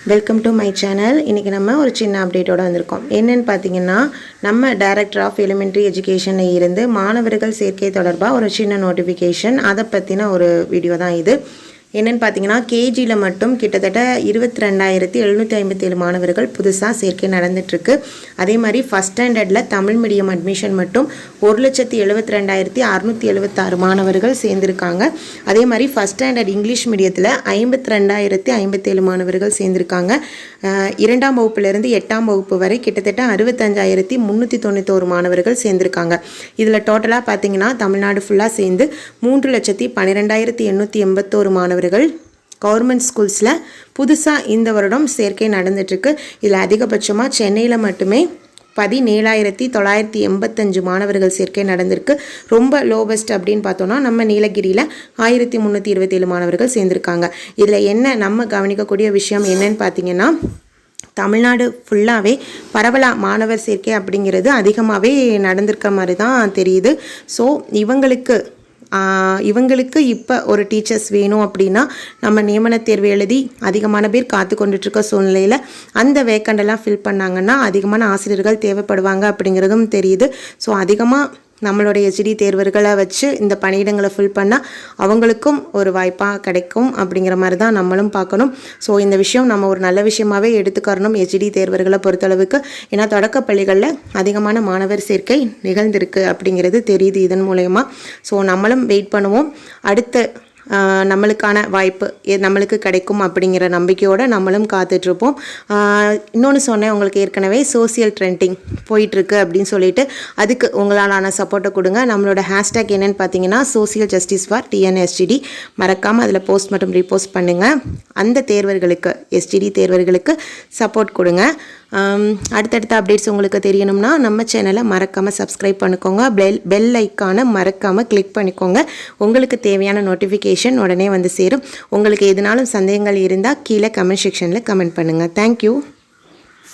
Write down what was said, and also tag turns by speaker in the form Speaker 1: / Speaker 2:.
Speaker 1: Welcome to my channel. இன்றைக்கி நம்ம ஒரு சின்ன அப்டேட்டோடு வந்திருக்கோம். என்னென்னு பார்த்தீங்கன்னா, நம்ம டைரக்டர் ஆஃப் எலிமெண்ட்ரி எஜுகேஷனில் இருந்து மாணவர்கள் சேர்க்கை தொடர்பாக ஒரு சின்ன நோட்டிஃபிகேஷன், அதை பற்றின ஒரு வீடியோ தான் இது. என்னென்னு பார்த்தீங்கன்னா, கேஜியில் மட்டும் கிட்டத்தட்ட 22,757 மாணவர்கள் புதுசாக சேர்க்கை நடந்துகிட்ருக்கு. அதே மாதிரி ஃபஸ்ட் ஸ்டாண்டர்டில் தமிழ் மீடியம் அட்மிஷன் மட்டும் 1,72,676 மாணவர்கள் சேர்ந்துருக்காங்க. அதே மாதிரி ஃபஸ்ட் ஸ்டாண்டர்ட் இங்கிலீஷ் மீடியத்தில் 52,057 மாணவர்கள் சேர்ந்துருக்காங்க. 2ஆம் வகுப்புலேருந்து 8ஆம் வகுப்பு வரை கிட்டத்தட்ட 65,391 மாணவர்கள் சேர்ந்துருக்காங்க. இதில் டோட்டலாக பார்த்தீங்கன்னா தமிழ்நாடு ஃபுல்லாக சேர்ந்து 3,12,881 மாணவர்கள் கவர்மெண்ட் ஸ்கூல்ஸில் புதுசாக இந்த வருடம் சேர்க்கை நடந்துட்டுருக்கு. இதில் அதிகபட்சமாக சென்னையில் மட்டுமே 17,985 மாணவர்கள் சேர்க்கை நடந்திருக்கு. ரொம்ப லோபஸ்ட் அப்படின்னு பார்த்தோன்னா நம்ம நீலகிரியில் 1,327 மாணவர்கள் சேர்ந்துருக்காங்க. இதில் என்ன நம்ம கவனிக்கக்கூடிய விஷயம் என்னன்னு பார்த்தீங்கன்னா, தமிழ்நாடு ஃபுல்லாகவே பரவலாக மாணவர் சேர்க்கை அப்படிங்கிறது அதிகமாகவே நடந்திருக்க மாதிரி தான் தெரியுது. ஸோ இவங்களுக்கு இப்போ ஒரு டீச்சர்ஸ் வேணும் அப்படின்னா நம்ம நியமன தேர்வு எழுதி அதிகமான பேர் காத்து கொண்டுட்ருக்க சூழ்நிலையில் அந்த வேக்கண்டெல்லாம் ஃபில் பண்ணாங்கன்னா அதிகமான ஆசிரியர்கள் தேவைப்படுவாங்க அப்படிங்கிறதும் தெரியுது. ஸோ அதிகமாக நம்மளுடைய ஹெச்டி தேர்வர்களை வச்சு இந்த பணியிடங்களை ஃபில் பண்ணால் அவங்களுக்கும் ஒரு வாய்ப்பாக கிடைக்கும் அப்படிங்கிற மாதிரி தான் நம்மளும் பார்க்கணும். ஸோ இந்த விஷயம் நம்ம ஒரு நல்ல விஷயமாகவே எடுத்துக்கறணும் ஹெச்டி தேர்வர்களை பொறுத்தளவுக்கு. ஏன்னா தொடக்க பள்ளிகளில் அதிகமான மாணவர் சேர்க்கை நிகழ்ந்திருக்கு அப்படிங்கிறது தெரியுது இதன் மூலயமா. ஸோ நம்மளும் வெயிட் பண்ணுவோம். அடுத்து நம்மளுக்கான வாய்ப்பு நம்மளுக்கு கிடைக்கும் அப்படிங்கிற நம்பிக்கையோடு நம்மளும் காத்துட்ருப்போம். இன்னொன்று சொன்னேன் உங்களுக்கு, ஏற்கனவே சோசியல் ட்ரெண்டிங் போயிட்டுருக்கு அப்படின்னு சொல்லிட்டு அதுக்கு உங்களாலான சப்போர்ட்டை கொடுங்க. நம்மளோட ஹேஷ்டேக் என்னென்னு பார்த்தீங்கன்னா சோசியல் ஜஸ்டிஸ் ஃபார் டிஎன்எஸ்டிடி. மறக்காமல் அதில் போஸ்ட் மற்றும் ரீபோஸ்ட் பண்ணுங்கள். அந்த தேர்வர்களுக்கு எஸ்டிடி தேர்வர்களுக்கு சப்போர்ட் கொடுங்க. அடுத்தடுத்த அப்டேட்ஸ் உங்களுக்கு தெரியணும்னா நம்ம சேனலை மறக்காமல் சப்ஸ்கிரைப் பண்ணிக்கோங்க. பெல் ஐக்கானை மறக்காமல் கிளிக் பண்ணிக்கோங்க. உங்களுக்கு தேவையான நோட்டிஃபிகேஷன் உடனே வந்து சேரும். உங்களுக்கு எதுனாலும் சந்தேகங்கள் இருந்தால் கீழே கமெண்ட் செக்ஷனில் கமெண்ட் பண்ணுங்கள். தேங்க்யூ.